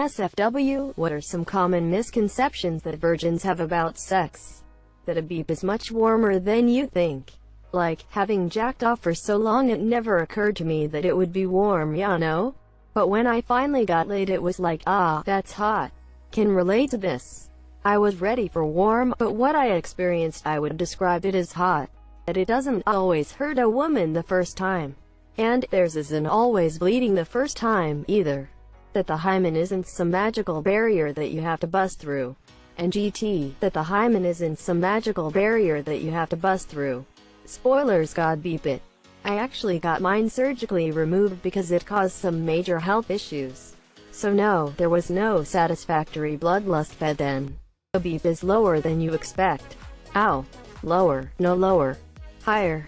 NSFW, what are some common misconceptions that virgins have about sex? That a beep is much warmer than you think. Like, having jacked off for so long it never occurred to me that it would be warm, ya know? But when I finally got laid it was like, ah, that's hot. Can relate to this. I was ready for warm, but what I experienced I would describe it as hot. That it doesn't always hurt a woman the first time. And theirs isn't always bleeding the first time, either. That the hymen isn't some magical barrier that you have to bust through. And that the hymen isn't some magical barrier that you have to bust through. Spoilers, God beep it. I actually got mine surgically removed because it caused some major health issues. So no, there was no satisfactory bloodlust fed then. The beep is lower than you expect. Ow. Lower, no lower. Higher.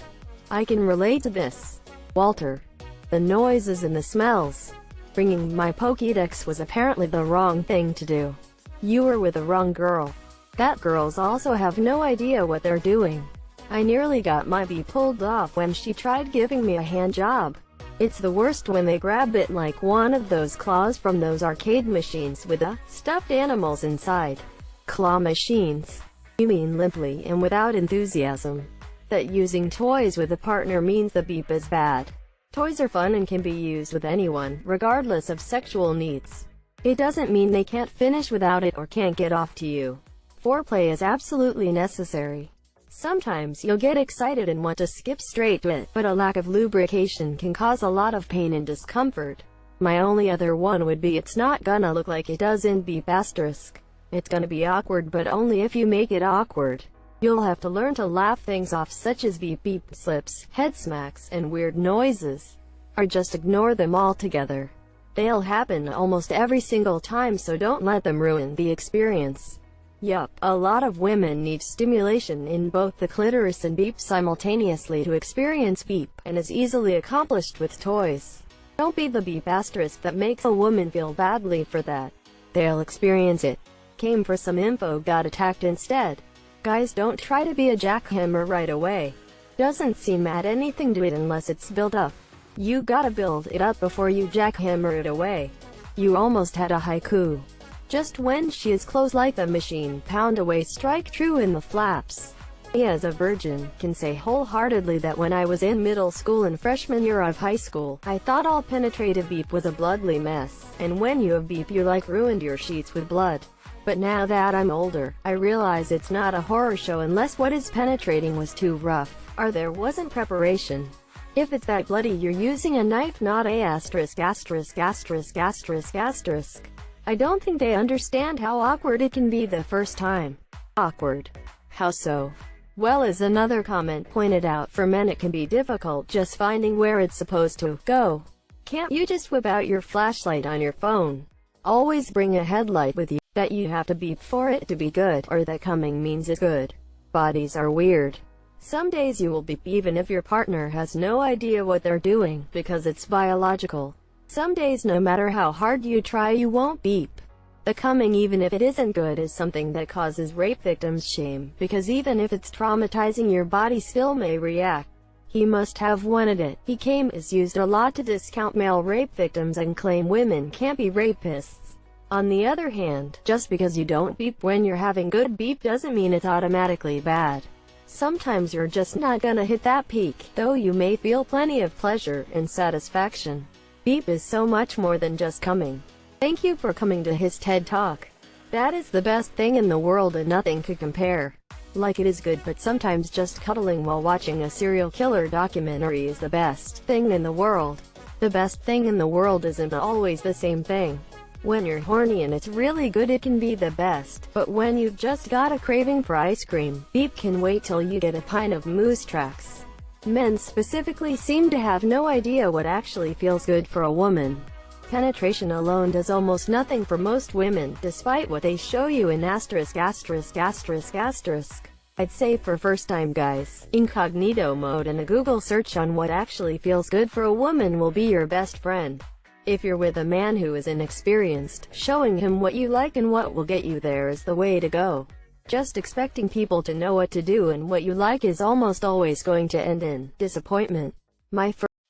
I can relate to this. Walter. The noises and the smells. Bringing my Pokédex was apparently the wrong thing to do. You were with the wrong girl. That girls also have no idea what they're doing. I nearly got my bee pulled off when she tried giving me a hand job. It's the worst when they grab it like one of those claws from those arcade machines with the stuffed animals inside. Claw machines. You mean limply and without enthusiasm. That using toys with a partner means the beep is bad. Toys are fun and can be used with anyone, regardless of sexual needs. It doesn't mean they can't finish without it or can't get off to you. Foreplay is absolutely necessary. Sometimes you'll get excited and want to skip straight to it, but a lack of lubrication can cause a lot of pain and discomfort. My only other one would be it's not gonna look like it does in beep asterisk. It's gonna be awkward, but only if you make it awkward. You'll have to learn to laugh things off such as beep beep, slips, head smacks, and weird noises. Or just ignore them altogether. They'll happen almost every single time, so don't let them ruin the experience. Yup, a lot of women need stimulation in both the clitoris and beep simultaneously to experience beep, and is easily accomplished with toys. Don't be the beep asterisk that makes a woman feel badly for that. They'll experience it. Came for some info, got attacked instead. Guys, don't try to be a jackhammer right away. Doesn't seem add anything to it unless it's built up. You gotta build it up before you jackhammer it away. You almost had a haiku. Just when she is close like the machine, pound away, strike true in the flaps. Me as a virgin, can say wholeheartedly that when I was in middle school and freshman year of high school, I thought all penetrative beep was a bloodly mess, and when you have beep you like ruined your sheets with blood. But now that I'm older, I realize it's not a horror show unless what is penetrating was too rough, or there wasn't preparation. If it's that bloody you're using a knife, not a asterisk asterisk asterisk asterisk asterisk. I don't think they understand how awkward it can be the first time. Awkward. How so? Well, as another comment pointed out, for men it can be difficult just finding where it's supposed to go. Can't you just whip out your flashlight on your phone? Always bring a headlight with you. That you have to beep for it to be good, or that coming means it's good. Bodies are weird. Some days you will beep even if your partner has no idea what they're doing, because it's biological. Some days no matter how hard you try you won't beep. The coming, even if it isn't good, is something that causes rape victims shame, because even if it's traumatizing your body still may react. He must have wanted it. He came is used a lot to discount male rape victims and claim women can't be rapists. On the other hand, just because you don't beep when you're having good beep doesn't mean it's automatically bad. Sometimes you're just not gonna hit that peak, though you may feel plenty of pleasure and satisfaction. Beep is so much more than just coming. Thank you for coming to his TED Talk. That is the best thing in the world and nothing could compare. Like, it is good, but sometimes just cuddling while watching a serial killer documentary is the best thing in the world. The best thing in the world isn't always the same thing. When you're horny and it's really good it can be the best, but when you've just got a craving for ice cream, beep can wait till you get a pint of Moose Tracks. Men specifically seem to have no idea what actually feels good for a woman. Penetration alone does almost nothing for most women, despite what they show you in asterisk asterisk asterisk asterisk. I'd say for first-time guys, incognito mode and a Google search on what actually feels good for a woman will be your best friend. If you're with a man who is inexperienced, showing him what you like and what will get you there is the way to go. Just expecting people to know what to do and what you like is almost always going to end in disappointment.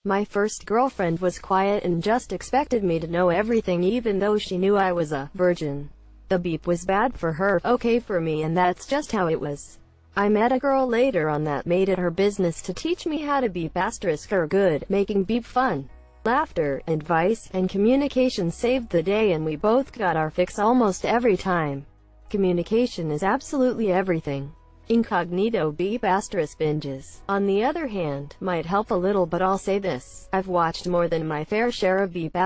My first girlfriend was quiet and just expected me to know everything even though she knew I was a virgin. The beep was bad for her, okay for me, and that's just how it was. I met a girl later on that made it her business to teach me how to beep *er good, making beep fun. Laughter, advice, and communication saved the day, and we both got our fix almost every time. Communication is absolutely everything. Incognito beep * binges, on the other hand, might help a little, but I'll say this: I've watched more than my fair share of beep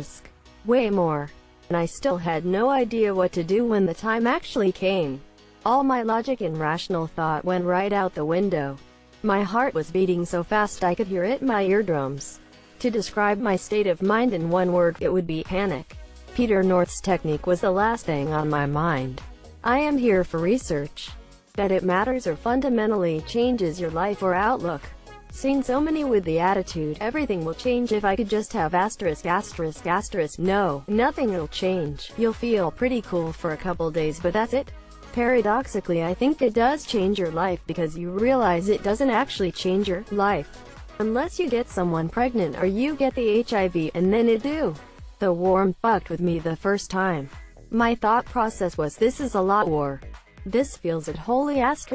*, way more. And I still had no idea what to do when the time actually came. All my logic and rational thought went right out the window. My heart was beating so fast I could hear it in my eardrums. To describe my state of mind in one word, it would be panic. Peter North's technique was the last thing on my mind. I am here for research. That it matters or fundamentally changes your life or outlook. Seen so many with the attitude, everything will change if I could just have ******. No, nothing'll change. You'll feel pretty cool for a couple days, but that's it. Paradoxically, I think it does change your life because you realize it doesn't actually change your life. Unless you get someone pregnant or you get the HIV, and then it do. The worm fucked with me the first time. My thought process was, this is a lot war. This feels it wholly *********,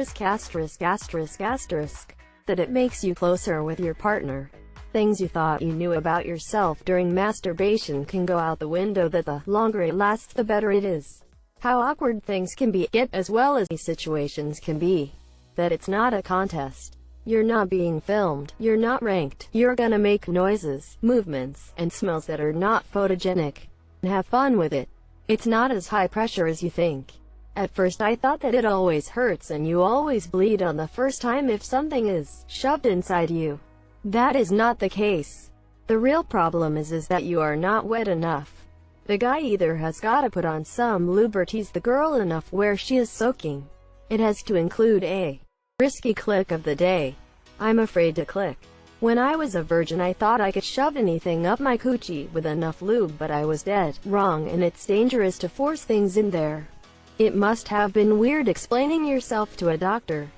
that it makes you closer with your partner. Things you thought you knew about yourself during masturbation can go out the window, that the longer it lasts the better it is. How awkward things can be, as well as situations can be. That it's not a contest. You're not being filmed, you're not ranked, you're gonna make noises, movements, and smells that are not photogenic. And have fun with it. It's not as high pressure as you think. At first I thought that it always hurts and you always bleed on the first time if something is shoved inside you. That is not the case. The real problem is that you are not wet enough. The guy either has gotta put on some lube or tease the girl enough where she is soaking. It has to include a risky click of the day. I'm afraid to click. When I was a virgin I thought I could shove anything up my coochie with enough lube, but I was dead wrong, and it's dangerous to force things in there. It must have been weird explaining yourself to a doctor.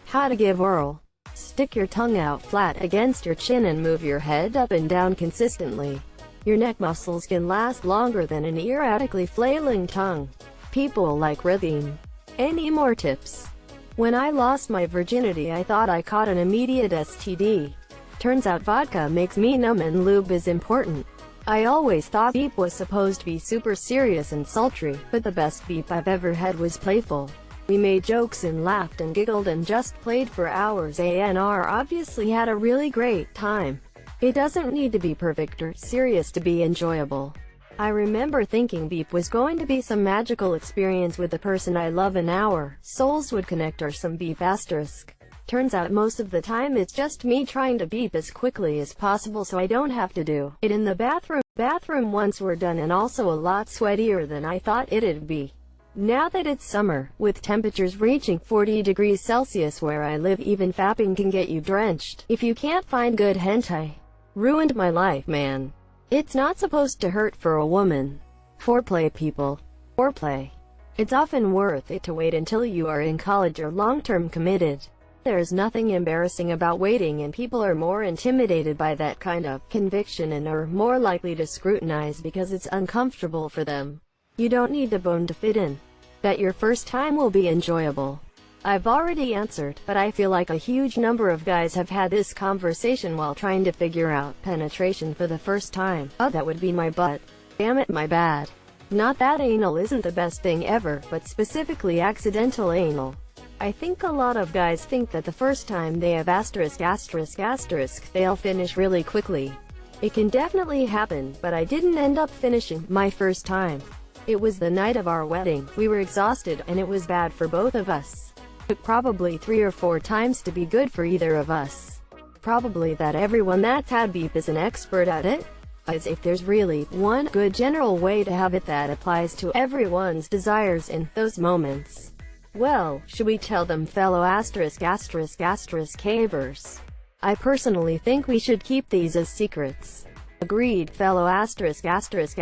How to give oral. Stick your tongue out flat against your chin and move your head up and down consistently. Your neck muscles can last longer than an erratically flailing tongue. People like rhythm. Any more tips? When I lost my virginity I thought I caught an immediate STD. Turns out vodka makes me numb and lube is important. I always thought beep was supposed to be super serious and sultry, but the best beep I've ever had was playful. We made jokes and laughed and giggled and just played for hours. ANR obviously had a really great time. It doesn't need to be perfect or serious to be enjoyable. I remember thinking beep was going to be some magical experience with the person I love, and our souls would connect or some beep asterisk. Turns out most of the time it's just me trying to beep as quickly as possible so I don't have to do it in the bathroom once we're done, and also a lot sweatier than I thought it'd be. Now that it's summer, with temperatures reaching 40 degrees Celsius where I live, even fapping can get you drenched. If you can't find good hentai. Ruined my life, man. It's not supposed to hurt for a woman. Foreplay, people. Foreplay. It's often worth it to wait until you are in college or long-term committed. There's nothing embarrassing about waiting, and people are more intimidated by that kind of conviction and are more likely to scrutinize because it's uncomfortable for them. You don't need to bone to fit in. Bet your first time will be enjoyable. I've already answered, but I feel like a huge number of guys have had this conversation while trying to figure out penetration for the first time. Oh, that would be my butt. Damn it, my bad. Not that anal isn't the best thing ever, but specifically accidental anal. I think a lot of guys think that the first time they have *****, they'll finish really quickly. It can definitely happen, but I didn't end up finishing my first time. It was the night of our wedding. We were exhausted, and it was bad for both of us. Took probably 3 or 4 times to be good for either of us. Probably that everyone that's had beep is an expert at it. As if there's really one good general way to have it that applies to everyone's desires in those moments. Well, should we tell them, fellow ******cavers? I personally think we should keep these as secrets. Agreed, fellow *****cavers.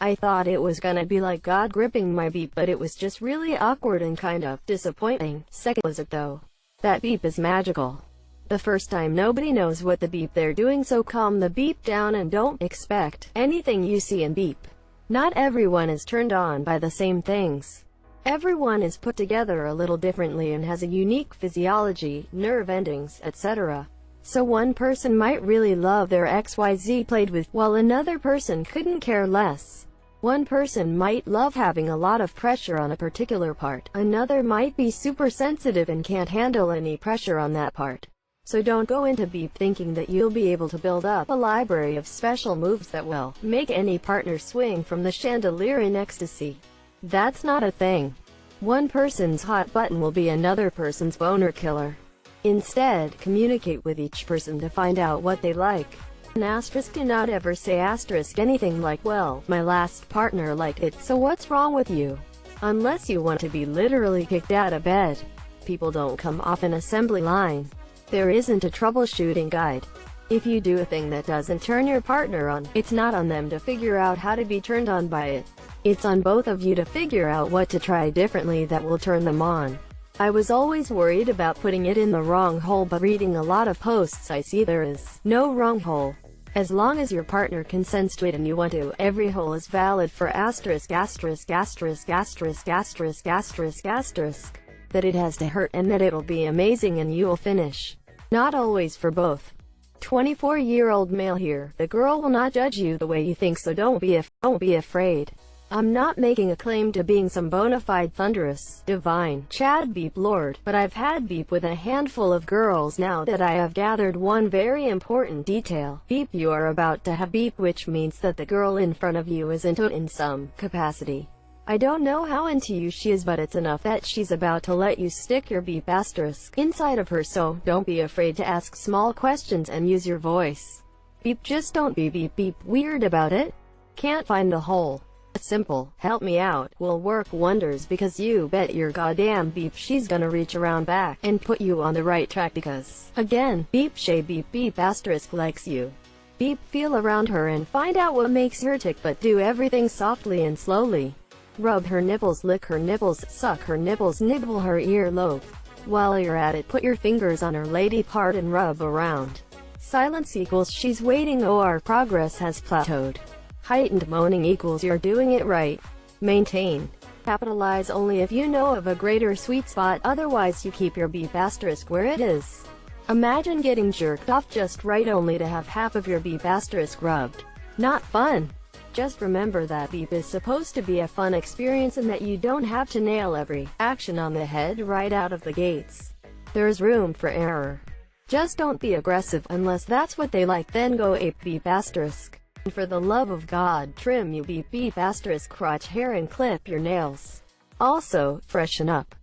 I thought it was gonna be like God gripping my beep, but it was just really awkward and kind of disappointing. Second was it though. That beep is magical. The first time nobody knows what the beep they're doing, so calm the beep down and don't expect anything you see in beep. Not everyone is turned on by the same things. Everyone is put together a little differently and has a unique physiology, nerve endings, etc. So one person might really love their XYZ played with, while another person couldn't care less. One person might love having a lot of pressure on a particular part. Another might be super sensitive and can't handle any pressure on that part. So don't go into beep thinking that you'll be able to build up a library of special moves that will make any partner swing from the chandelier in ecstasy. That's not a thing. One person's hot button will be another person's boner killer. Instead, communicate with each person to find out what they like. An asterisk, do not ever say asterisk anything like, well, my last partner liked it, so what's wrong with you? Unless you want to be literally kicked out of bed. People don't come off an assembly line. There isn't a troubleshooting guide. If you do a thing that doesn't turn your partner on, it's not on them to figure out how to be turned on by it. It's on both of you to figure out what to try differently that will turn them on. I was always worried about putting it in the wrong hole, but reading a lot of posts I see there is no wrong hole. As long as your partner consents to it and you want to, every hole is valid for asterisk asterisk asterisk asterisk asterisk asterisk asterisk. That it has to hurt and that it'll be amazing and you'll finish. Not always for both. 24-year-old male here. The girl will not judge you the way you think, so don't be afraid. I'm not making a claim to being some bona fide thunderous, divine, Chad beep lord, but I've had beep with a handful of girls now that I have gathered one very important detail. Beep, you are about to have beep, which means that the girl in front of you is into it in some capacity. I don't know how into you she is, but it's enough that she's about to let you stick your beep asterisk inside of her, so don't be afraid to ask small questions and use your voice. Beep, just don't be beep weird about it. Can't find the hole? Simple, help me out, will work wonders, because you bet your goddamn beep she's gonna reach around back and put you on the right track, because, again, beep shay beep asterisk likes you. Beep, feel around her and find out what makes her tick, but do everything softly and slowly. Rub her nipples, lick her nipples, suck her nipples, nibble her earlobe. While you're at it, put your fingers on her lady part and rub around. Silence equals she's waiting, or progress has plateaued. Heightened moaning equals you're doing it right. Maintain. Capitalize only if you know of a greater sweet spot, otherwise you keep your beep asterisk where it is. Imagine getting jerked off just right only to have half of your beep asterisk rubbed. Not fun. Just remember that beep is supposed to be a fun experience and that you don't have to nail every action on the head right out of the gates. There's room for error. Just don't be aggressive, unless that's what they like, then go ape beep asterisk. And for the love of God, trim your beep asterisk crotch hair and clip your nails. Also, freshen up.